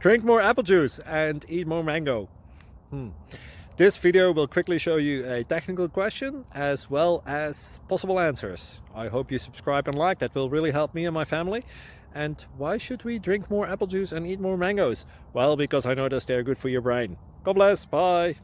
Drink more apple juice and eat more mango. This video will quickly show you a technical question as well as possible answers. I hope you subscribe and like, that will really help me and my family. And why should we drink more apple juice and eat more mangoes? Well, because I noticed they're good for your brain. God bless, bye!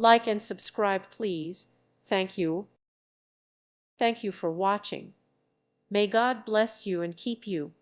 Like and subscribe, please. Thank you. Thank you for watching. May God bless you and keep you.